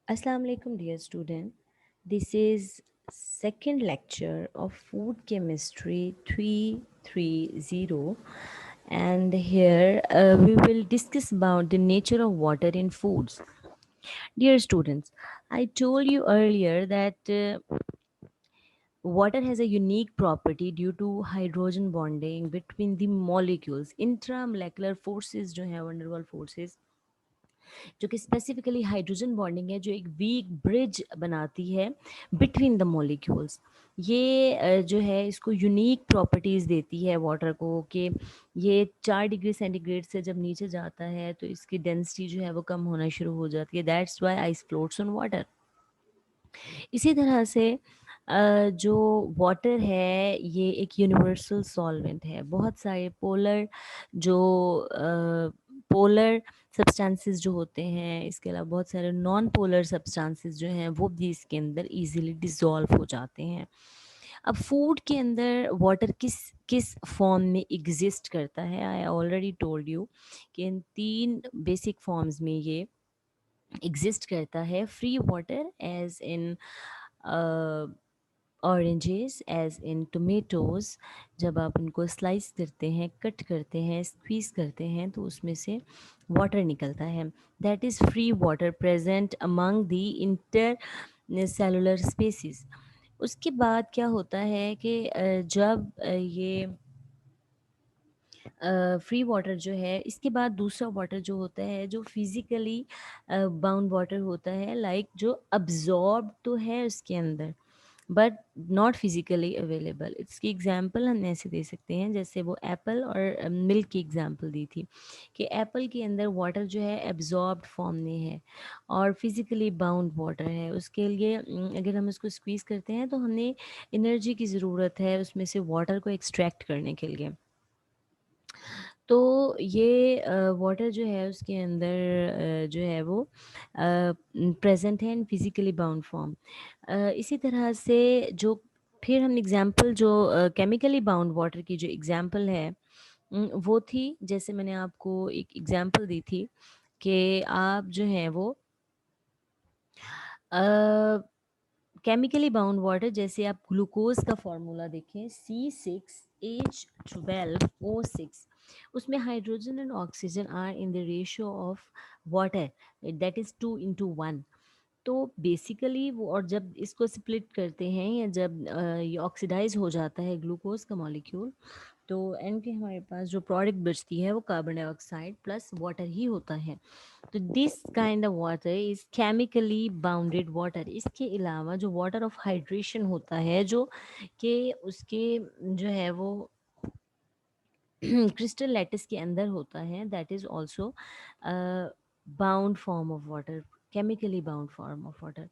Assalamu alaikum, dear student. This is second lecture of Food Chemistry 330, and here we will discuss about the nature of water in foods. Dear students, I told you earlier that water has a unique property due to hydrogen bonding between the molecules. Intramolecular forces जो है van der Waals forces जो कि specifically hydrogen bonding है, जो एक week bridge बनाती है between the molecules. ये जो है इसको यूनिक प्रॉपर्टीज़ देती है वाटर को कि ये 4 डिग्री सेंटीग्रेड से जब नीचे जाता है तो इसकी डेंसिटी जो है वो कम होना शुरू हो जाती है। That's why ice floats on water. इसी तरह से जो वाटर है ये एक यूनिवर्सल सॉल्वेंट है। बहुत सारे जो पोलर सब्सटेंसेस जो होते हैं, इसके अलावा बहुत सारे नॉन पोलर सब्सटेंसेस जो हैं वो भी इसके अंदर इजीली डिसॉल्व हो जाते हैं। अब फूड के अंदर वाटर किस किस फॉर्म में एग्जिस्ट करता है, आई ऑलरेडी टोल्ड यू कि इन 3 बेसिक फॉर्म्स में ये एग्जिस्ट करता है। Free water as in oranges, as in tomatoes. जब आप उनको स्लाइस करते हैं, कट करते हैं, स्क्वीज़ करते हैं तो उसमें से वाटर निकलता है। That is free water present among the intercellular spaces. उसके बाद क्या होता है कि जब ये फ्री वाटर जो है, इसके बाद दूसरा वाटर जो होता है जो फिज़िकली बाउंड वाटर होता है, लाइक जो अब्जॉर्ब तो है उसके अंदर बट नॉट फिजिकली अवेलेबल। इसकी एग्जांपल हम ऐसे दे सकते हैं जैसे वो एप्पल और मिल्क की एग्जांपल दी थी कि एप्पल के अंदर वाटर जो है एब्जॉर्ब्ड फॉर्म में है और फिजिकली बाउंड वाटर है। उसके लिए अगर हम इसको स्क्वीज़ करते हैं तो हमें एनर्जी की ज़रूरत है उसमें से वाटर को एक्सट्रैक्ट करने के लिए। तो ये वाटर जो है उसके अंदर जो है वो प्रेजेंट है इन फिजिकली बाउंड फॉर्म। इसी तरह से जो फिर हम एग्जांपल जो केमिकली बाउंड वाटर की जो एग्जांपल है, वो थी जैसे मैंने आपको एक एग्जांपल दी थी कि आप जो है वो केमिकली बाउंड वाटर, जैसे आप ग्लूकोज का फॉर्मूला देखें C6H12O6, उसमें hydrogen and oxygen are in the ratio of water, that is 2:1। तो बेसिकली वो, और जब इसको स्प्लिट करते हैं या जब ये ऑक्सीडाइज हो जाता है ग्लूकोज का मॉलिक्यूल, तो एंड के हमारे पास जो प्रोडक्ट बचती है वो कार्बन डाइऑक्साइड प्लस वाटर ही होता है। तो this kind of water is chemically bounded water. इसके अलावा जो वाटर ऑफ हाइड्रेशन होता है, जो कि उसके जो है वो क्रिस्टल लैटिस के अंदर होता है, that is also bound form of water, chemically bound form of water.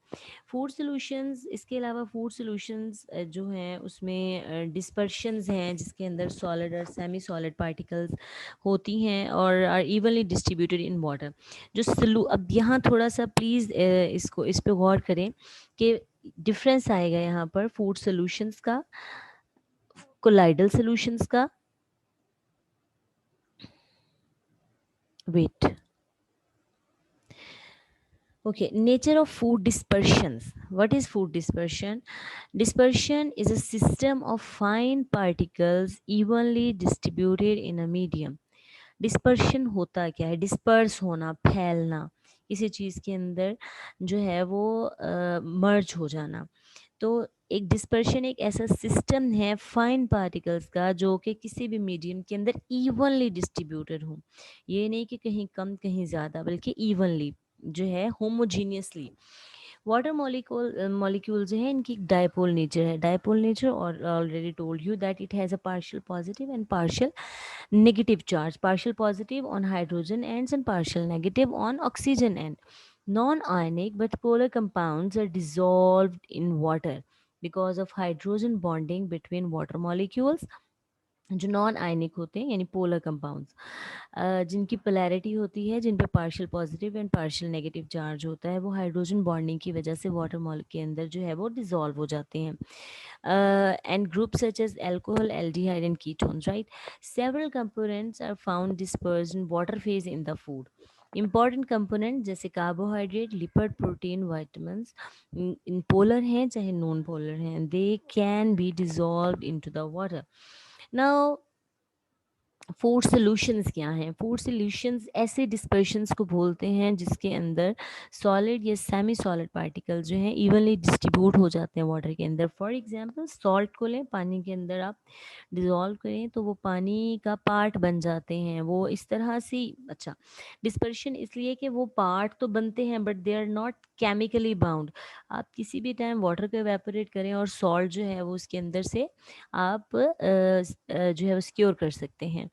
Food solutions, इसके अलावा फूड सॉल्यूशंस जो हैं उसमें डिस्पर्शंस हैं जिसके अंदर सॉलिड और सेमी सॉलिड पार्टिकल्स होती हैं और are evenly distributed in water. जो अब यहाँ थोड़ा सा प्लीज़ इसको इस पे गौर करें कि डिफरेंस आएगा यहाँ पर फूड सॉल्यूशंस का, कोलाइडल सॉल्यूशंस का। Wait, okay, nature of food dispersions. What is food dispersion? Dispersion is a system of fine particles evenly distributed in a medium. Dispersion होता क्या है? डिस्पर्स होना, फैलना, किसी चीज़ के अंदर जो है वो मर्ज हो जाना। तो एक डिस्पर्शन एक ऐसा सिस्टम है फाइन पार्टिकल्स का जो कि किसी भी मीडियम के अंदर इवनली डिस्ट्रीब्यूटेड हो। ये नहीं कि कहीं कम कहीं ज़्यादा, बल्कि इवनली जो है होमोजीनियसली। वाटर मॉलिक्यूल जो है इनकी डायपोल नेचर है। डायपोल नेचर, और already told you that it has a partial positive and partial negative charge, partial positive on hydrogen ends and partial negative on oxygen end. Non-ionic but polar compounds are dissolved in water because of hydrogen bonding between water molecules। जो non ionic होते हैं यानी polar compounds, जिनकी polarity होती है, जिन पे partial positive and partial negative charge होता है, वो हाइड्रोजन बॉन्डिंग की वजह से वाटर मॉल के अंदर जो है वो डिजॉल्व हो जाते हैं। And groups such as alcohol, aldehyde, and ketones, right? Several components are found dispersed in water phase in the food. Important component जैसे कार्बोहाइड्रेट, लिपिड, प्रोटीन, विटामिन्स इन पोलर हैं चाहे नॉन पोलर हैं, they can be dissolve into the water. Now food solutions क्या हैं? Food solutions ऐसे डिस्पर्शंस को बोलते हैं जिसके अंदर सॉलिड या सेमी सॉलिड पार्टिकल जो हैं इवनली डिस्ट्रीब्यूट हो जाते हैं वाटर के अंदर। फॉर एग्जांपल सॉल्ट को लें, पानी के अंदर आप डिज़ोल्व करें तो वो पानी का पार्ट बन जाते हैं, वो इस तरह से। अच्छा, डिस्पर्शन इसलिए कि वो पार्ट तो बनते हैं but they are not chemically bound. आप किसी भी टाइम वाटर को एवेपोरेट करें और सॉल्ट जो है वो उसके अंदर से आप जो है वो सिक्योर कर सकते हैं।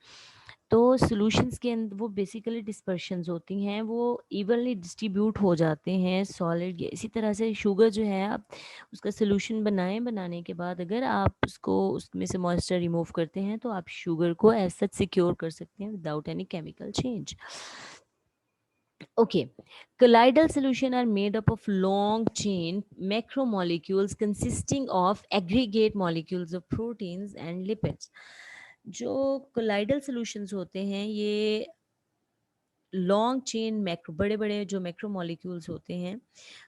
तो सॉल्यूशंस के अंदर वो बेसिकली डिस्पर्शंस होती हैं, वो इवनली डिस्ट्रीब्यूट हो जाते हैं सॉलिड। इसी तरह से शुगर जो है, आप उसका सॉल्यूशन बनाएं, बनाने के बाद अगर आप उसको उसमें से मॉइस्चर रिमूव करते हैं तो आप शुगर को एज सच सिक्योर कर सकते हैं without any chemical change. Okay, colloidal solution are made up of long chain macromolecules consisting of aggregate molecules of proteins and lipids. जो colloidal solutions होते हैं ये लॉन्ग चेन मैक्रो, बड़े बड़े जो मैक्रो मॉलिक्यूल्स होते हैं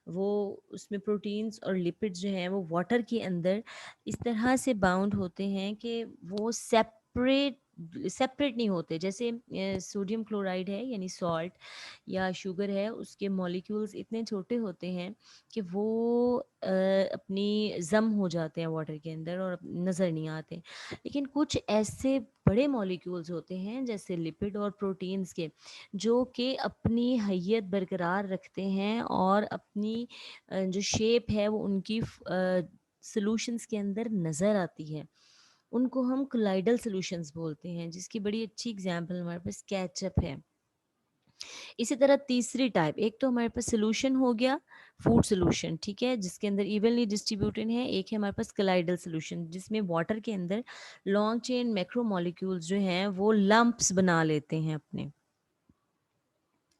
वो उसमें प्रोटीन्स और लिपिड्स जो हैं वो वाटर के अंदर इस तरह से बाउंड होते हैं कि वो सेपरेट सेपरेट नहीं होते। जैसे सोडियम क्लोराइड है यानी सॉल्ट या शुगर है, उसके मॉलिक्यूल्स इतने छोटे होते हैं कि वो अपनी जम हो जाते हैं वाटर के अंदर और नज़र नहीं आते। लेकिन कुछ ऐसे बड़े मॉलिक्यूल्स होते हैं जैसे लिपिड और प्रोटीन्स के, जो कि अपनी हैयत बरकरार रखते हैं और अपनी जो शेप है वो उनकी सॉल्यूशंस के अंदर नज़र आती है। उनको हम कोलाइडल सॉल्यूशंस बोलते हैं, जिसकी बड़ी अच्छी एग्जांपल हमारे पास केचप है। इसी तरह तीसरी टाइप, एक तो हमारे पास सोल्यूशन हो गया फूड सोल्यूशन, ठीक है, जिसके अंदर इवनली डिस्ट्रीब्यूटेड है। एक है हमारे पास कोलाइडल सोल्यूशन जिसमें वाटर के अंदर लॉन्ग चेन मैक्रोमोलिक्यूल्स जो हैं वो लंप्स बना लेते हैं, अपने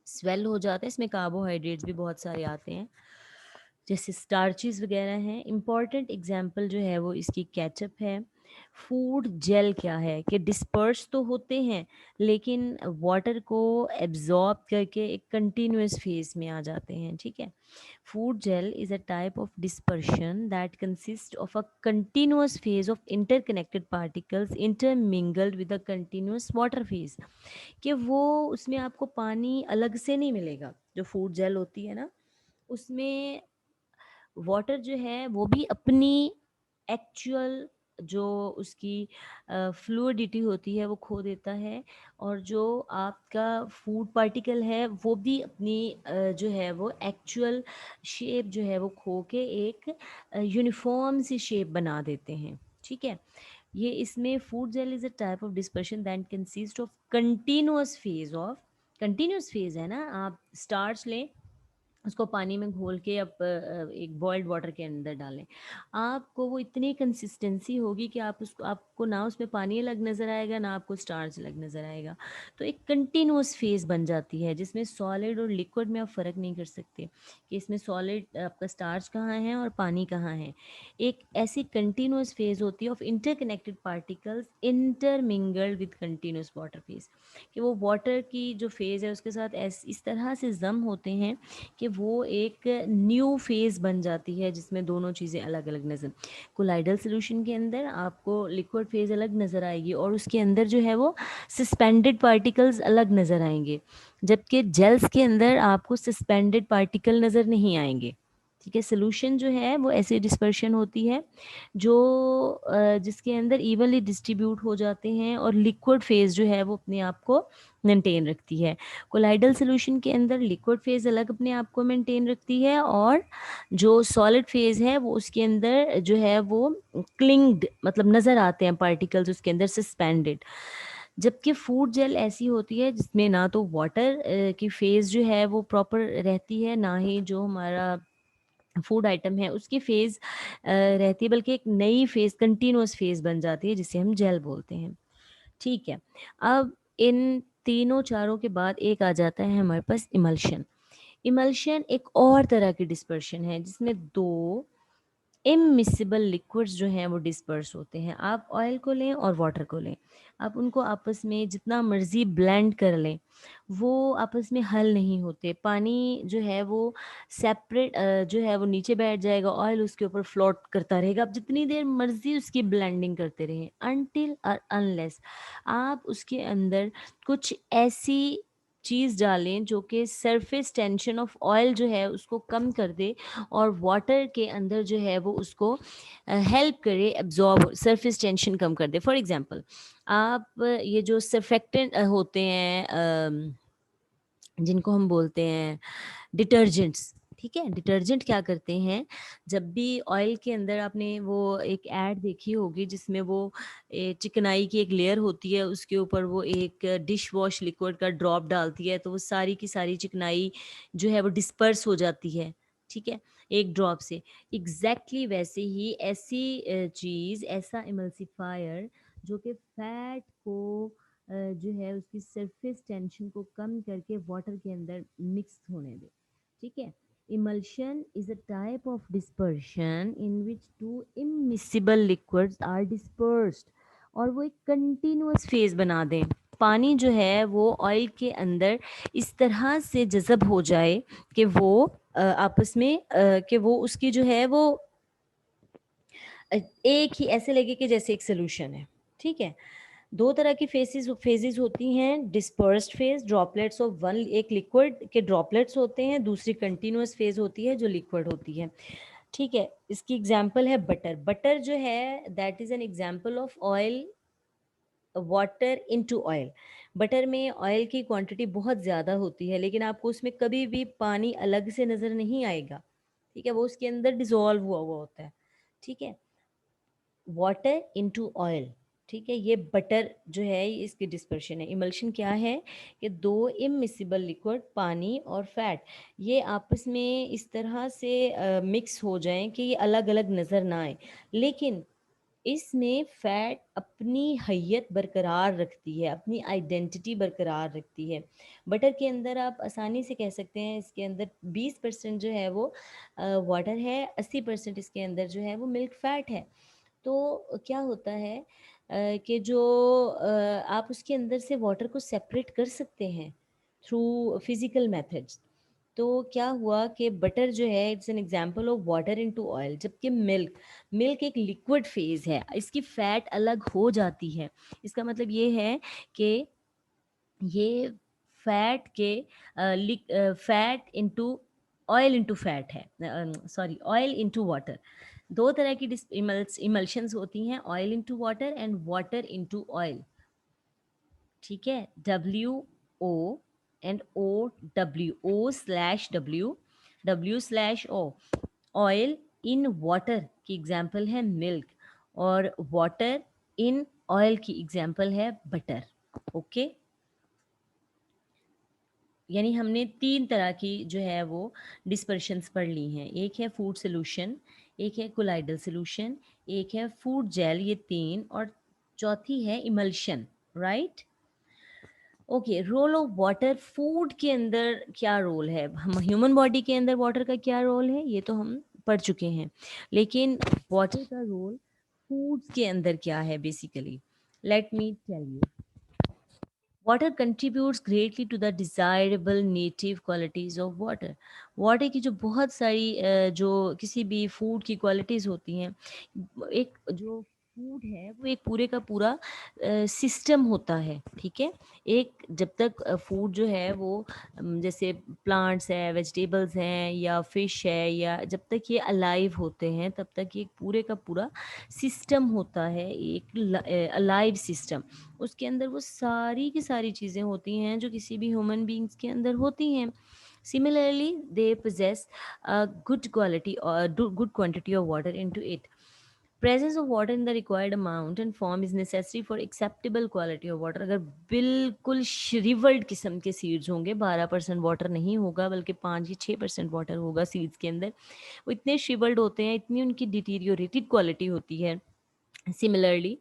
स्वेल हो जाते हैं। इसमें कार्बोहाइड्रेट्स भी बहुत सारे आते हैं जैसे स्टार्चेस वगैरह हैं। इम्पॉर्टेंट एग्जांपल जो है वो इसकी केचप है। फूड जेल क्या है कि डिस्पर्स तो होते हैं लेकिन वाटर को एब्जॉर्ब करके एक कंटिन्यूस फेज में आ जाते हैं, ठीक है। Food gel is a type of dispersion that consist of a continuous phase of interconnected particles intermingled with a continuous water phase. कि वो उसमें आपको पानी अलग से नहीं मिलेगा। जो फूड जेल होती है ना, उसमें वाटर जो है वो भी अपनी एक्चुअल जो उसकी फ्लूइडिटी होती है वो खो देता है, और जो आपका फूड पार्टिकल है वो भी अपनी जो है वो एक्चुअल शेप जो है वो खो के एक यूनिफॉर्म सी शेप बना देते हैं, ठीक है। ये इसमें food gel is a type of dispersion that consist of continuous phase है ना, आप स्टार्च लें, उसको पानी में घोल के आप एक बॉइल्ड वाटर के अंदर डालें, आपको वो इतनी कंसिस्टेंसी होगी कि आप उसको, आपको ना उसमें पानी अलग नज़र आएगा ना आपको स्टार्च अलग नज़र आएगा। तो एक कंटिन्यूस फेज बन जाती है जिसमें सॉलिड और लिक्विड में आप फ़र्क नहीं कर सकते कि इसमें सॉलिड आपका स्टार्च कहाँ है और पानी कहाँ है। एक ऐसी कंटिन्यूस फेज होती है of interconnected particles intermingled with continuous water phase, कि वो वाटर की जो फेज़ है उसके साथ इस तरह से जम होते हैं कि वो एक न्यू फेज़ बन जाती है जिसमें दोनों चीज़ें अलग अलग नज़र। कोलाइडल सॉल्यूशन के अंदर आपको लिक्विड फेज़ अलग नज़र आएगी और उसके अंदर जो है वो सस्पेंडेड पार्टिकल्स अलग नज़र आएंगे, जबकि जेल्स के अंदर आपको सस्पेंडेड पार्टिकल नज़र नहीं आएंगे, ठीक है। सोल्यूशन जो है वो ऐसी डिस्पर्शन होती है जो जिसके अंदर इवनली डिस्ट्रीब्यूट हो जाते हैं और लिक्विड फेज़ जो है वो अपने आप को मेंटेन रखती है। कोलाइडल सॉल्यूशन के अंदर लिक्विड फेज़ अलग अपने आप को मेंटेन रखती है और जो सॉलिड फेज़ है वो उसके अंदर जो है वो क्लिंग्ड, मतलब नज़र आते हैं पार्टिकल्स उसके अंदर सस्पेंडेड। जबकि फूड जेल ऐसी होती है जिसमें ना तो वाटर की फेज़ जो है वो प्रॉपर रहती है, ना ही जो हमारा फूड आइटम है उसकी फेज़ रहती है, बल्कि एक नई फेज़ कंटिन्यूस फेज़ बन जाती है जिसे हम जेल बोलते हैं, ठीक है। अब इन तीनों चारों के बाद एक आ जाता है हमारे पास इमल्शन। इमल्शन एक और तरह की डिस्पर्शन है जिसमें दो इमिसिबल लिक्विड्स जो हैं वो डिस्पर्स होते हैं। आप ऑयल को लें और वाटर को लें, आप उनको आपस में जितना मर्ज़ी ब्लेंड कर लें, वो आपस में हल नहीं होते। पानी जो है वो सेपरेट जो है वो नीचे बैठ जाएगा, ऑयल उसके ऊपर फ्लोट करता रहेगा। आप जितनी देर मर्ज़ी उसकी ब्लेंडिंग करते रहें, अनटिल और अनलेस आप उसके अंदर कुछ ऐसी चीज़ डालें जो कि सरफेस टेंशन ऑफ ऑयल जो है उसको कम कर दे, और वाटर के अंदर जो है वो उसको हेल्प करे, एब्जॉर्ब, सरफेस टेंशन कम कर दे। फॉर एग्जांपल, आप ये जो सर्फेक्टेंट होते हैं, जिनको हम बोलते हैं डिटर्जेंट्स, ठीक है, डिटर्जेंट क्या करते हैं, जब भी ऑयल के अंदर आपने वो एक ऐड देखी होगी जिसमें वो चिकनाई की एक लेयर होती है, उसके ऊपर वो एक डिश वॉश लिक्विड का ड्रॉप डालती है, तो वो सारी की सारी चिकनाई जो है वो डिस्पर्स हो जाती है, ठीक है, एक ड्रॉप से। एग्जैक्टली वैसे ही ऐसी चीज़, ऐसा इमल्सिफायर जो कि फैट को जो है उसकी सरफेस टेंशन को कम करके वाटर के अंदर मिक्स होने दे, ठीक है। Emulsion is a type of dispersion in which two immiscible liquids are dispersed, और वो एक कंटिन्यूअस फेज बना दें। पानी जो है वो ऑयल के अंदर इस तरह से जज़ब हो जाए कि वो आपस में कि वो उसकी जो है वो एक ही ऐसे लगे कि जैसे एक सोल्यूशन है, ठीक है। दो तरह की फेजेस होती हैं, dispersed phase, droplets of one, एक लिक्विड के ड्रॉपलेट्स होते हैं, दूसरी कंटिन्यूअस फेज होती है जो लिक्विड होती है, ठीक है। इसकी एग्जांपल है बटर। बटर जो है that is an example of oil, water into oil. Butter में ऑयल की क्वांटिटी बहुत ज़्यादा होती है, लेकिन आपको उसमें कभी भी पानी अलग से नज़र नहीं आएगा, ठीक है, वो उसके अंदर डिजोल्व हुआ हुआ होता है, ठीक है। वाटर इनटू ऑयल, ठीक है, ये बटर जो है ये इसकी डिस्पर्शन है। इमल्शन क्या है कि दो इमिसिबल लिक्विड, पानी और फैट, ये आपस में इस तरह से मिक्स हो जाएं कि ये अलग अलग नज़र ना आए, लेकिन इसमें फैट अपनी हैयत बरकरार रखती है, अपनी आइडेंटिटी बरकरार रखती है। बटर के अंदर आप आसानी से कह सकते हैं इसके अंदर 20% जो है वो वाटर है, 80% इसके अंदर जो है वो मिल्क फैट है। तो क्या होता है कि जो आप उसके अंदर से वाटर को सेपरेट कर सकते हैं थ्रू फिजिकल मेथड्स। तो क्या हुआ कि बटर जो है it's an example of water into oil, जबकि मिल्क, मिल्क एक लिक्विड फेज है, इसकी फैट अलग हो जाती है। इसका मतलब ये है कि ये फैट के fat into oil into fat है, सॉरी, ऑयल इनटू वाटर। दो तरह की इमल्शंस होती हैं, oil into water and water into oil, ठीक है। WO and OW, O/W, W/O। Oil in water की एग्जाम्पल है मिल्क, और वाटर इन ऑयल की एग्जाम्पल है बटर, ओके। यानी हमने तीन तरह की जो है वो डिस्पर्शंस पढ़ ली हैं। एक है फूड सोल्यूशन, एक है कोलाइडल सोल्यूशन, एक है फूड जेल, ये तीन, और चौथी है emulsion, right. Okay, role of water food के अंदर क्या रोल है, हम ह्यूमन बॉडी के अंदर वाटर का क्या रोल है ये तो हम पढ़ चुके हैं, लेकिन वाटर का रोल फूड्स के अंदर क्या है basically, let me tell you. Water contributes greatly to the desirable native qualities of water. Water की जो बहुत सारी जो किसी भी फूड की क्वालिटीज़ होती हैं, एक जो फूड है वो एक पूरे का पूरा सिस्टम होता है, ठीक है। एक जब तक फूड जो है वो जैसे प्लांट्स है, वेजिटेबल्स हैं या फिश है, या जब तक ये अलाइव होते हैं तब तक ये पूरे का पूरा सिस्टम होता है, एक अलाइव सिस्टम। उसके अंदर वो सारी की सारी चीज़ें होती हैं जो किसी भी ह्यूमन बींग्स के अंदर होती हैं। Similarly they possess a good quality or good quantity of water into it. Presence of water in the required amount and form is necessary for acceptable quality of water. अगर बिल्कुल shrivelled किस्म के seeds होंगे, 12% water नहीं होगा बल्कि 5 या 6% water होगा सीड्स के अंदर, वो इतने श्रिवल्ड होते हैं, इतनी उनकी डिटीरियोरेटेड क्वालिटी होती है सिमिलरली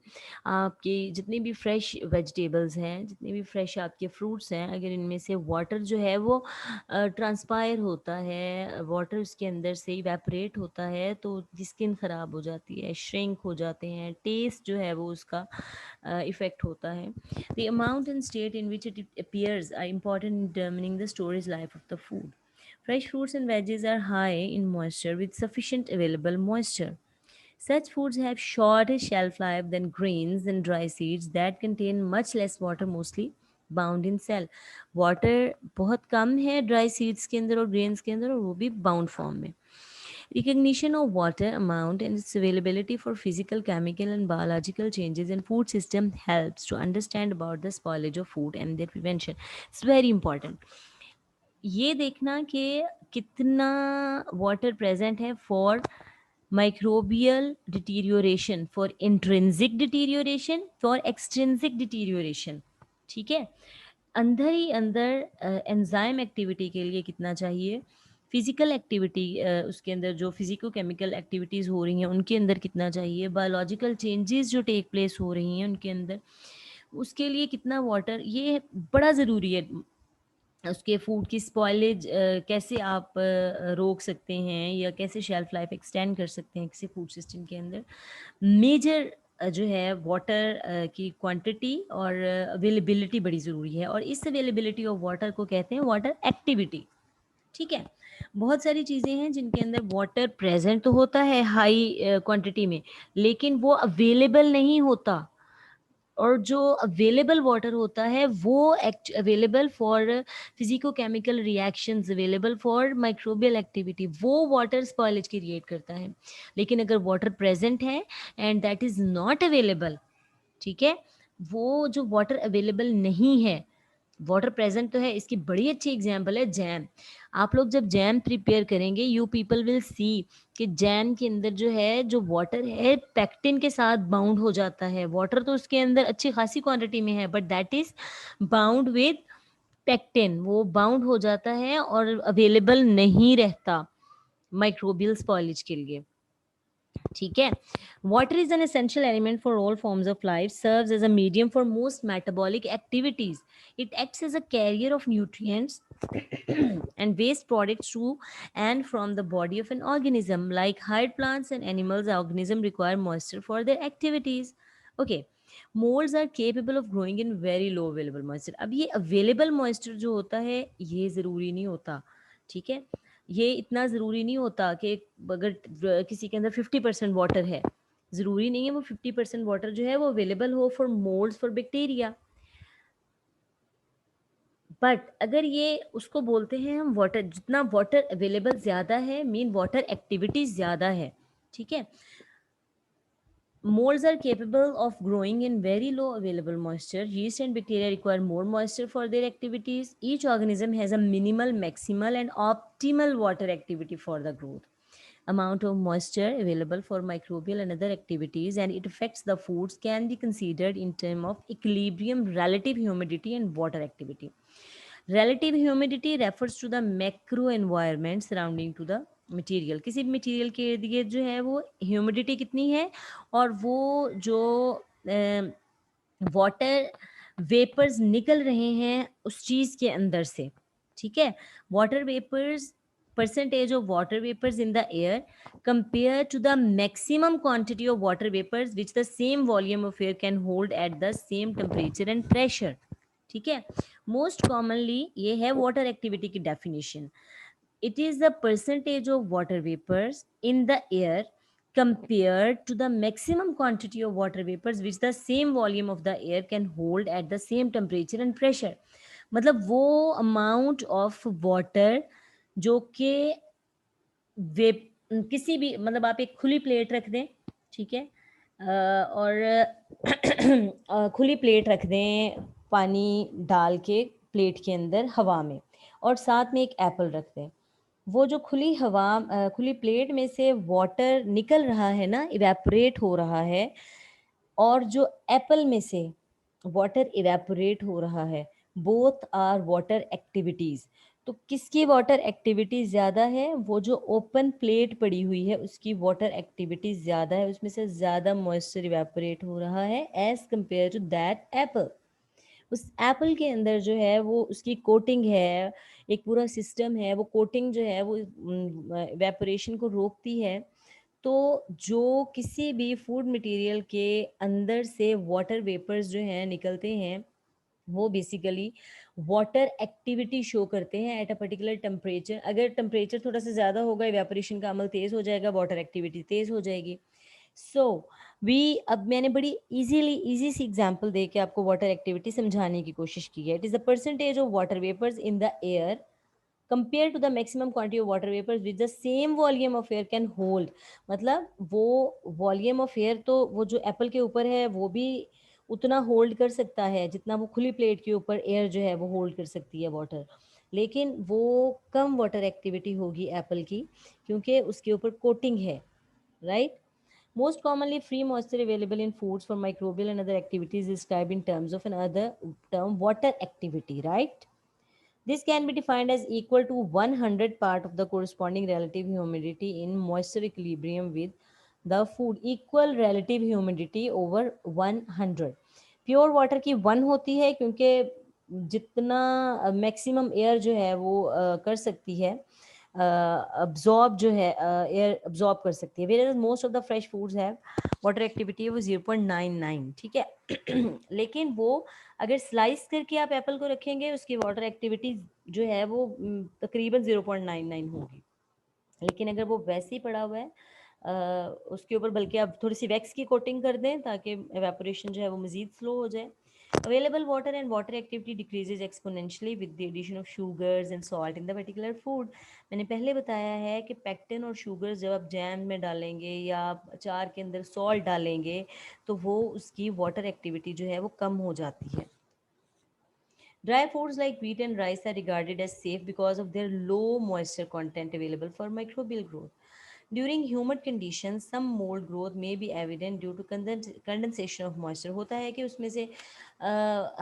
आपके जितने भी फ्रेश वेजिटेबल्स हैं, जितने भी फ्रेश आपके फ्रूट्स हैं, अगर इनमें से वाटर जो है वो ट्रांसपायर होता है, वाटर उसके अंदर से इवेपोरेट होता है, तो उसकी स्किन ख़राब हो जाती है, श्रिंक हो जाते हैं, टेस्ट जो है वो उसका इफ़ेक्ट होता है. The amount and state in which it appears are important in determining the storage life of the food. Fresh fruits and veggies are high in moisture with sufficient available moisture. Such foods have shorter shelf life than grains and dry seeds that contain much less water, mostly bound in cell. Water बहुत कम है dry seeds के अंदर और grains के अंदर, और वो भी बाउंड फॉर्म में. Recognition of water amount and its availability for physical, chemical, and biological changes in food system helps to understand about the spoilage of food and their prevention. It's very important. ये देखना कि कितना water present है for microbial deterioration, for intrinsic deterioration, for extrinsic deterioration. ठीक है, अंदर ही अंदर enzyme activity के लिए कितना चाहिए, फिजिकल एक्टिविटी उसके अंदर जो फिजिको केमिकल एक्टिविटीज़ हो रही हैं उनके अंदर कितना चाहिए, बायोलॉजिकल चेंजेस जो टेक प्लेस हो रही हैं उनके अंदर उसके लिए कितना वाटर, ये बड़ा ज़रूरी है. उसके फूड की स्पॉइलेज कैसे आप रोक सकते हैं या कैसे शेल्फ लाइफ एक्सटेंड कर सकते हैं किसी फूड सिस्टम के अंदर. मेजर जो है वाटर की क्वांटिटी और अवेलेबिलिटी बड़ी ज़रूरी है, और इस अवेलेबिलिटी ऑफ वाटर को कहते हैं वाटर एक्टिविटी. ठीक है, बहुत सारी चीज़ें हैं जिनके अंदर वाटर प्रेजेंट तो होता है हाई क्वांटिटी में, लेकिन वो अवेलेबल नहीं होता. और जो अवेलेबल वाटर होता है वो available for physico chemical reactions, available for microbial activity, वो वाटर स्पॉइलेज क्रिएट करता है. लेकिन अगर वाटर प्रेजेंट है and that is not available, ठीक है, वो जो वाटर अवेलेबल नहीं है, वाटर प्रेजेंट तो है, इसकी बड़ी अच्छी एग्जांपल है जैम. आप लोग जब जैम प्रिपेयर करेंगे यू पीपल विल सी कि जैम के अंदर जो है जो वाटर है पेक्टिन के साथ बाउंड हो जाता है. वाटर तो उसके अंदर अच्छी खासी क्वांटिटी में है but that is bound with pectin, वो बाउंड हो जाता है और अवेलेबल नहीं रहता माइक्रोबियल स्पॉइलेज के लिए. ठीक है, water is an essential element for all forms of life, serves as a medium for most metabolic activities. It acts as a carrier of nutrients and waste products to and from the body of an organism. Like higher plants and animals, organisms require moisture for their activities. Okay, molds are capable of growing in very low available moisture. अब ये available moisture जो होता है ये ज़रूरी नहीं होता. ठीक है, ये इतना ज़रूरी नहीं होता कि अगर किसी के अंदर 50% वाटर है, ज़रूरी नहीं है वो 50% वाटर जो है वो अवेलेबल हो for moulds, for bacteria. But अगर ये उसको बोलते हैं हम वाटर, जितना वाटर अवेलेबल ज़्यादा है मीन वाटर एक्टिविटी ज़्यादा है. ठीक है, molds are capable of growing in very low available moisture. Yeast and bacteria require more moisture for their activities. Each organism has a minimal, maximal, and optimal water activity for the growth. Amount of moisture available for microbial and other activities, and it affects the foods, can be considered in terms of equilibrium, relative humidity, and water activity. Relative humidity refers to the macro environment surrounding to the material. किसी भी material के इर्द गिर्द जो है वो humidity कितनी है, और वो जो वाटर वेपर्स निकल रहे हैं उस चीज़ के अंदर से. ठीक है, water vapours, percentage of water vapors in the air compared to the maximum quantity of water vapors which the same volume of air can hold at the same temperature and pressure. ठीक है, most commonly ये है water activity की डेफिनेशन. It is the percentage of water vapours in the air compared to the maximum quantity of water vapors which the same volume of the air can hold at the same temperature and pressure. मतलब वो amount of water जो कि वे किसी भी, मतलब आप एक खुली प्लेट रख दें, ठीक है, और खुली प्लेट रख दें पानी डाल के प्लेट के अंदर हवा में, और साथ में एक एप्पल रख दें. वो जो खुली हवा खुली प्लेट में से वाटर निकल रहा है ना, इवेपोरेट हो रहा है, और जो एप्पल में से वाटर इवेपोरेट हो रहा है, बोथ आर वाटर एक्टिविटीज. तो किसकी वाटर एक्टिविटी ज़्यादा है? वो जो ओपन प्लेट पड़ी हुई है उसकी वाटर एक्टिविटी ज़्यादा है, उसमें से ज़्यादा मॉइस्चर इवेपोरेट हो रहा है as compare to that apple. उस एप्पल के अंदर जो है वो उसकी कोटिंग है, एक पूरा सिस्टम है, वो कोटिंग जो है वो इवेपोरेशन को रोकती है। तो जो किसी भी फूड मटेरियल के अंदर से वाटर वेपर्स जो हैं निकलते हैं, वो बेसिकली वाटर एक्टिविटी शो करते हैं एट अ पर्टिकुलर टेम्परेचर। अगर टेम्परेचर थोड़ा सा ज़्यादा होगा, इवेपोरेशन का अमल तेज़ हो जाएगा, वाटर एक्टिविटी तेज़ हो जाएगी। सो वी अब मैंने बड़ी इजी सी एग्जांपल दे के आपको वाटर एक्टिविटी समझाने की कोशिश की है। It is the percentage of water vapours in the air compare to the maximum quantity of water vapours with the same volume of air can hold. मतलब वो वॉल्यूम ऑफ एयर तो वो जो एप्पल के ऊपर है वो भी उतना होल्ड कर सकता है जितना वो खुली प्लेट के ऊपर एयर जो है वो होल्ड कर सकती है वाटर, लेकिन वो कम वाटर एक्टिविटी होगी एप्पल की, क्योंकि उसके ऊपर कोटिंग है, right? Most commonly, free moisture available in foods for microbial and other activities is described in terms of another term, water activity, right? This can be defined as equal to 100 part of the corresponding relative humidity in moisture equilibrium with the food. Equal relative humidity over 100. Pure water की 1 होती है क्योंकि जितना maximum air जो है वो कर सकती है, अब्जॉर्ब जो है एयर अब्जॉर्ब कर सकती है। Where most of the fresh foods है वाटर एक्टिविटी है वो 0.99, ठीक है। लेकिन वो अगर स्लाइस करके आप एप्पल को रखेंगे उसकी वाटर एक्टिविटी जो है वो तकरीबन 0.99 होगी। लेकिन अगर वो वैसे ही पड़ा हुआ है उसके ऊपर बल्कि आप थोड़ी सी वैक्स की कोटिंग कर दें ताकि एवेपोरेशन जो है वो मज़ीद स्लो हो जाए। Available water and water activity decreases exponentially with the addition of sugars and salt in the particular food. मैंने पहले बताया है कि पैक्टिन और शुगर्स जब आप जैम में डालेंगे या आप अचार के अंदर सॉल्ट डालेंगे तो वो उसकी वाटर एक्टिविटी जो है वो कम हो जाती है। Dry foods like wheat and rice are regarded as safe because of their low moisture content available for microbial growth. During humid conditions, some mold growth may be evident due to condensation of moisture. होता है कि उसमें से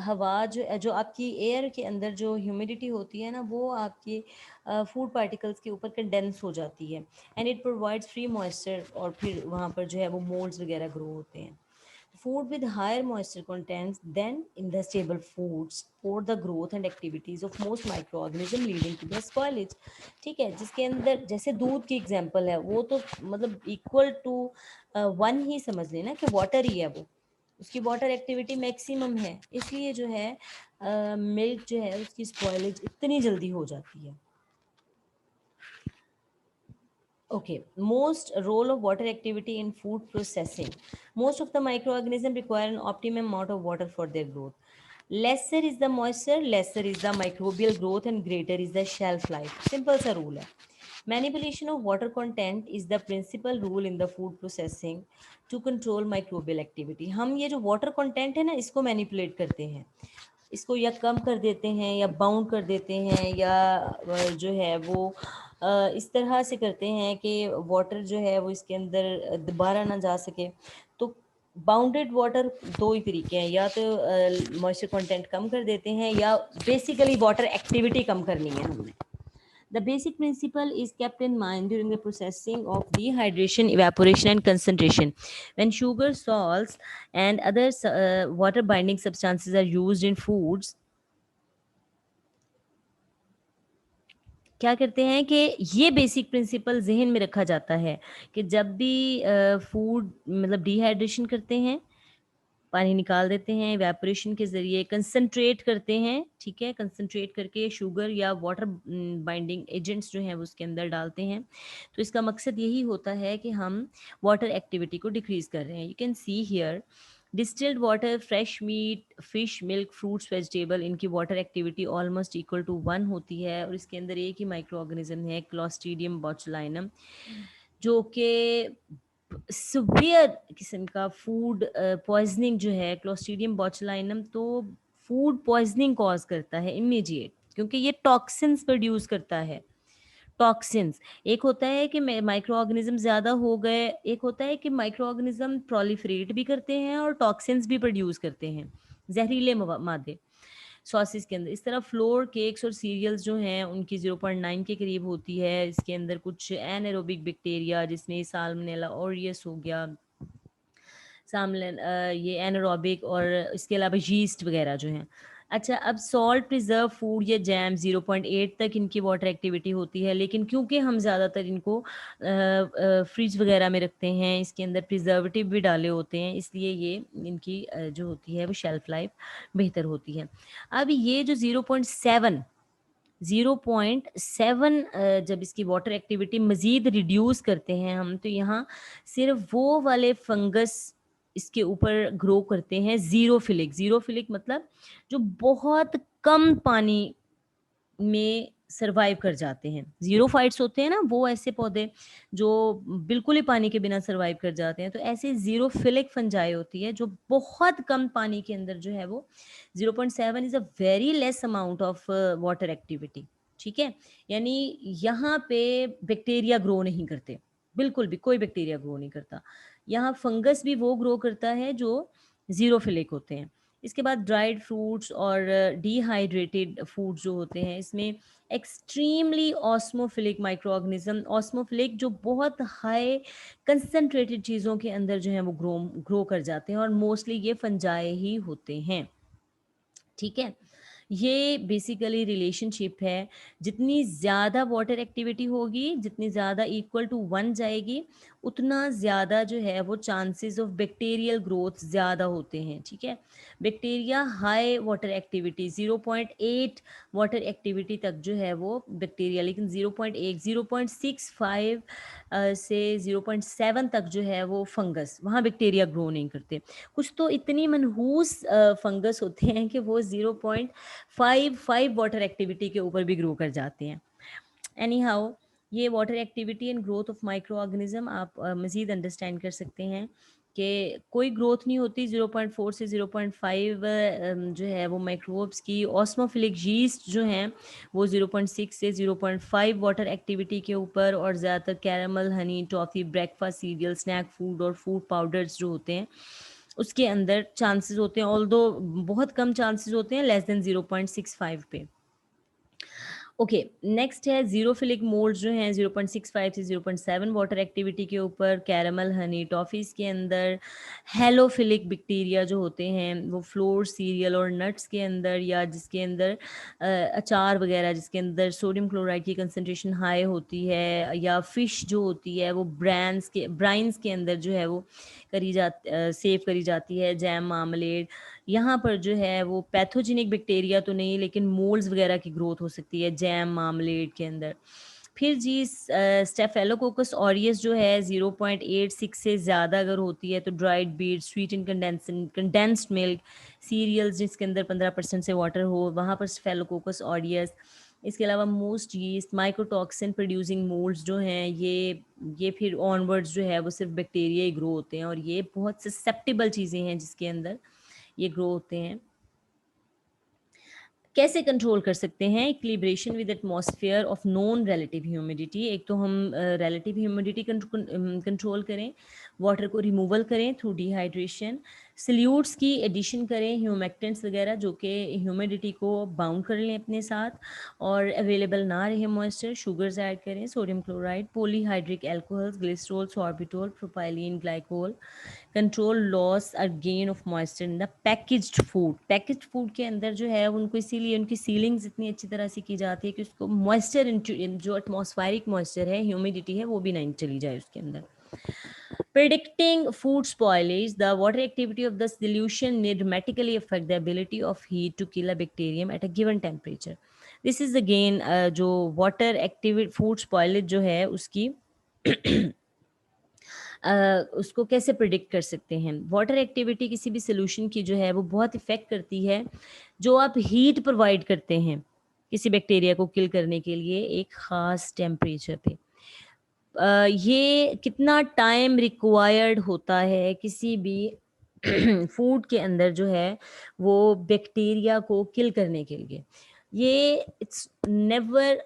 हवा जो जो आपकी air के अंदर जो ह्यूमिडिटी होती है ना वो आपकी फूड पार्टिकल्स के ऊपर कंडेंस हो जाती है and it provides free moisture और फिर वहाँ पर जो है वो मोल्ड्स वगैरह ग्रो होते हैं। Food with higher moisture contents than in the stable foods support the growth and activities of most microorganisms leading to their spoilage। ठीक है, जिसके अंदर जैसे दूध की एग्जांपल है वो तो मतलब इक्वल टू 1 ही समझ लेना कि वाटर ही है वो, उसकी वाटर एक्टिविटी मैक्सिमम है, इसलिए जो है मिल्क जो है उसकी स्पॉयलेज इतनी जल्दी हो जाती है। Okay, most role of water activity in food processing. Most of the microorganisms require an optimum amount of water for their growth. Lesser is the moisture, lesser is the microbial growth, and greater is the shelf life. Simple सा rule है. Manipulation of water content is the principal rule in the food processing to control microbial activity. हम ये जो water content है ना इसको manipulate करते हैं, इसको या कम कर देते हैं या बाउंड कर देते हैं या जो है वो इस तरह से करते हैं कि वाटर जो है वो इसके अंदर दोबारा ना जा सके। तो बाउंडेड वाटर दो ही तरीके हैं, या तो मॉइस्चर कंटेंट कम कर देते हैं या बेसिकली वाटर एक्टिविटी कम करनी है हमने। The basic principle is kept in mind during the processing of dehydration, evaporation, and concentration. When sugar, salts, and other water binding substances are used in foods, क्या करते हैं कि ये बेसिक प्रिंसिपल जहन में रखा जाता है कि जब भी फूड मतलब डिहाइड्रेशन करते हैं, पानी निकाल देते हैं, इवेपोरेशन के ज़रिए कंसंट्रेट करते हैं, ठीक है? कंसंट्रेट करके शुगर या वाटर बाइंडिंग एजेंट्स जो हैं वो उसके अंदर डालते हैं। तो इसका मकसद यही होता है कि हम वाटर एक्टिविटी को डिक्रीज़ कर रहे हैं। You can see here distilled water, fresh meat, fish, milk, fruits, vegetable, इनकी water activity almost equal to 1 होती है और इसके अंदर एक ही माइक्रो ऑर्गेनिज्म है क्लॉस्ट्रीडियम बोचुलाइनम, जो कि सिवियर किस्म का फूड पॉइजनिंग जो है, क्लोस्ट्रीडियम बोचुलाइनम तो फूड पॉइजनिंग कॉज करता है इमीडिएट, क्योंकि ये टॉक्सिन्स प्रोड्यूस करता है। टॉक्सिन्स, एक होता है कि माइक्रो ऑर्गेनिज्म ज़्यादा हो गए, एक होता है कि माइक्रो ऑर्गेनिज्म प्रोलिफरेट भी करते हैं और टॉक्सिन्स भी प्रोड्यूस करते हैं, जहरीले मादे। सॉसेस के अंदर। इस तरह फ्लोर, केक्स और सीरियल्स जो हैं उनकी 0.9 के करीब होती है। इसके अंदर कुछ एनारोबिक बैक्टीरिया जिसमें साल्मोनेला ऑरियस हो गया, ये एनारोबिक, और इसके अलावा यीस्ट वगैरह जो हैं। अच्छा, अब सॉल्ट प्रिजर्व फूड या जैम 0.8 तक इनकी वाटर एक्टिविटी होती है, लेकिन क्योंकि हम ज़्यादातर इनको फ्रिज वगैरह में रखते हैं, इसके अंदर प्रिजर्वेटिव भी डाले होते हैं, इसलिए ये इनकी जो होती है वो शेल्फ लाइफ बेहतर होती है। अब ये जो 0.7 जब इसकी वाटर एक्टिविटी मज़ीद रिड्यूस करते हैं हम, तो यहाँ सिर्फ वो वाले फंगस इसके ऊपर ग्रो करते हैं, ज़ीरोफिलिक। ज़ीरोफिलिक मतलब जो बहुत कम पानी में सर्वाइव कर जाते हैं। ज़ीरोफ़ाइट्स होते हैं ना, वो ऐसे पौधे जो बिल्कुल ही पानी के बिना सर्वाइव कर जाते हैं। तो ऐसे ज़ीरोफ़िलिक फंजाई होती है जो बहुत कम पानी के अंदर जो है वो 0.7 is a very less amount of water activity, ठीक है? यानी यहाँ पे बैक्टीरिया ग्रो नहीं करते, बिल्कुल भी कोई बैक्टीरिया ग्रो नहीं करता। यहाँ फंगस भी वो ग्रो करता है जो ज़ीरोफ़िलिक होते हैं। इसके बाद ड्राइड फ्रूट्स और डिहाइड्रेटेड फूड्स जो होते हैं, इसमें एक्सट्रीमली ऑस्मोफिलिक माइक्रो ऑर्गेनिज्म, ऑस्मोफिलिक जो बहुत हाई कंसंट्रेटेड चीज़ों के अंदर जो है वो ग्रो कर जाते हैं, और मोस्टली ये फंजाई ही होते हैं, ठीक है? ये बेसिकली रिलेशनशिप है, जितनी ज़्यादा वाटर एक्टिविटी होगी, जितनी ज़्यादा इक्वल टू 1 जाएगी, उतना ज़्यादा जो है वो चांसेस ऑफ बैक्टीरियल ग्रोथ ज़्यादा होते हैं, ठीक है? Bacteria high water activity 0.8 water activity तक जो है वो बैक्टीरिया, लेकिन 0.1 0.65 से 0.7 तक जो है वो फंगस, वहाँ बैक्टीरिया ग्रो नहीं करते। कुछ तो इतनी मनहूस फंगस होते हैं कि वो 0.55 वाटर एक्टिविटी के ऊपर भी ग्रो कर जाते हैं। एनी हाउ, ये water activity and growth of micro organism आप मज़ीद अंडरस्टैंड कर सकते हैं कि कोई ग्रोथ नहीं होती 0.4 से 0.5 जो है वो माइक्रोब्स की। ऑस्मोफिलिक यीस्ट जो हैं वो 0.6 से 0.5 वाटर एक्टिविटी के ऊपर, और ज़्यादातर caramel, honey, toffee, breakfast cereal, snack food और फूड पाउडर्स जो होते हैं उसके अंदर चांसेस होते हैं, ऑल्दो बहुत कम चांसेस होते हैं, लेस देन 0.65 पे। ओके, नेक्स्ट है ज़ीरोफिलिक मोल्ड्स जो हैं 0.65 से 0.7 वाटर एक्टिविटी के ऊपर, कैरमल, हनी, टॉफ़ीज़ के अंदर। हेलोफिलिक बैक्टीरिया जो होते हैं वो फ्लोर, सीरियल और नट्स के अंदर, या जिसके अंदर अचार वगैरह जिसके अंदर सोडियम क्लोराइड की कंसंट्रेशन हाई होती है, या फ़िश जो होती है वो ब्राइन्स के अंदर जो है वो सेव करी जाती है, जैम, मार्मलेड। यहाँ पर जो है वो पैथोजेनिक बैक्टीरिया तो नहीं, लेकिन मोल्ड्स वगैरह की ग्रोथ हो सकती है जैम, मार्मलेड के अंदर। फिर जी स्टेफेलोकोकस ऑरियस जो है 0.86 से ज़्यादा अगर होती है तो dried beet, sweet and condensed milk, cereals जिसके अंदर 15% से वाटर हो, वहाँ पर स्टेफेलोकोकस ऑरियस। इसके अलावा most yeast, mycotoxin producing moulds जो हैं ये फिर ऑनवर्ड्स जो है वो सिर्फ बैक्टीरिया ही ग्रो होते हैं, और ये बहुत ससेप्टेबल चीज़ें हैं जिसके अंदर ये ग्रो होते हैं। कैसे कंट्रोल कर सकते हैं? Equilibration with atmosphere of non relative humidity. एक तो हम रिलेटिव ह्यूमिडिटी कंट्रोल करें, वाटर को रिमूवल करें थ्रू डिहाइड्रेशन, सल्यूट्स की एडिशन करें, ह्यूमेक्टेंट्स वगैरह जो कि ह्यूमिडिटी को बाउंड कर लें अपने साथ, और अवेलेबल ना रहे मॉइस्चर, शुगर्स ऐड करें, sodium chloride, polyhydric alcohols, glycerol, sorbitol, propylene glycol. Control loss और gain of moisture in the packaged food. Packaged food के अंदर जो है उनको इसीलिए उनकी सीलिंग्स इतनी अच्छी तरह से की जाती है कि उसको मॉइस्चर, जो एटमॉस्फेरिक मॉइस्चर है, ह्यूमिडिटी है, वो भी नहीं चली जाए उसके अंदर। Predicting food spoilage, the water activity of the solution may dramatically affect the ability of heat to kill a bacterium at a given temperature. This is again जो water activity food spoilage जो है उसकी उसको कैसे predict कर सकते हैं? Water activity किसी भी सॉल्यूशन की जो है वो बहुत इफ़ेक्ट करती है जो आप हीट प्रोवाइड करते हैं किसी बैक्टीरिया को किल करने के लिए एक ख़ास टेम्परेचर पे। ये कितना टाइम रिक्वायर्ड होता है किसी भी फूड के अंदर जो है वो बैक्टीरिया को किल करने के लिए, ये इट्स नेवर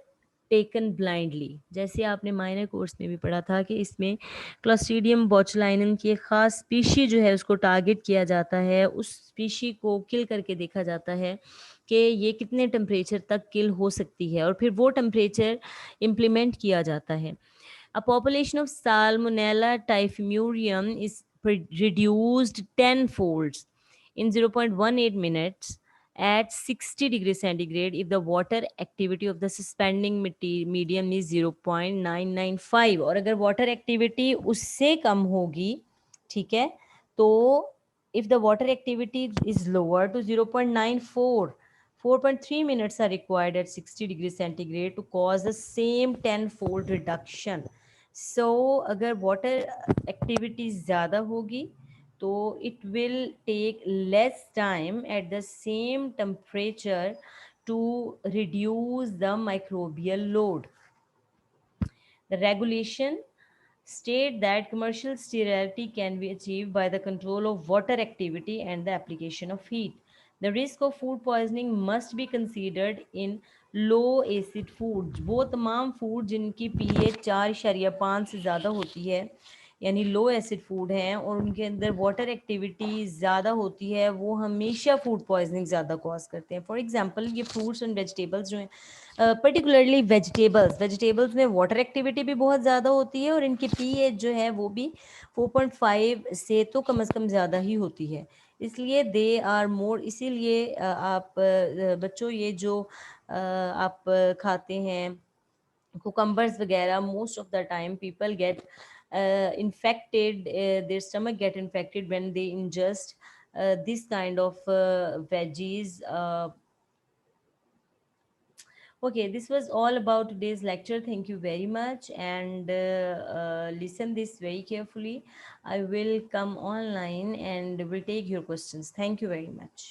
टेकन ब्लाइंडली। जैसे आपने माइनर कोर्स में भी पढ़ा था कि इसमें क्लोस्ट्रीडियम बोचुलाइनम की एक ख़ास स्पीशी जो है उसको टारगेट किया जाता है, उस स्पीशी को किल करके देखा जाता है कि ये कितने टेम्परेचर तक किल हो सकती है, और फिर वो टेम्परेचर इम्प्लीमेंट किया जाता है। A population of Salmonella typhimurium is reduced tenfolds in 0.18 minutes at 60 degrees centigrade if the water activity of the suspending medium is 0.995, और अगर water activity उससे कम होगी, ठीक है, तो if the water activity is lower to 0.94, 4.3 minutes are required at 60 degrees centigrade to cause the same tenfold reduction. So अगर water activity ज़्यादा होगी तो it will take less time at the same temperature to reduce the microbial load. The regulation state that commercial sterility can be achieved by the control of water activity and the application of heat. The risk of food poisoning must be considered in low acid foods. वो तमाम food जिनकी pH 4.5 से ज़्यादा होती है, यानी लो acid food हैं, और उनके अंदर वाटर एक्टिविटी ज़्यादा होती है, वो हमेशा फूड पॉइजनिंग ज़्यादा कॉज करते हैं। फॉर एग्जांपल ये फ्रूट्स एंड वेजिटेबल्स जो हैं, पर्टिकुलरली वेजिटेबल्स में वाटर एक्टिविटी भी बहुत ज़्यादा होती है, और इनकी पीएच जो है वो भी 4.5 से तो कम से कम ज़्यादा ही होती है, इसलिए दे आर मोर। इसीलिए आप बच्चों ये जो आप खाते हैं cucumbers वगैरह, most of the time people get infected, their stomach get infected when they ingest this kind of veggies. Okay, this was all about today's lecture. Thank you very much, and listen this very carefully. I will come online and will take your questions. Thank you very much.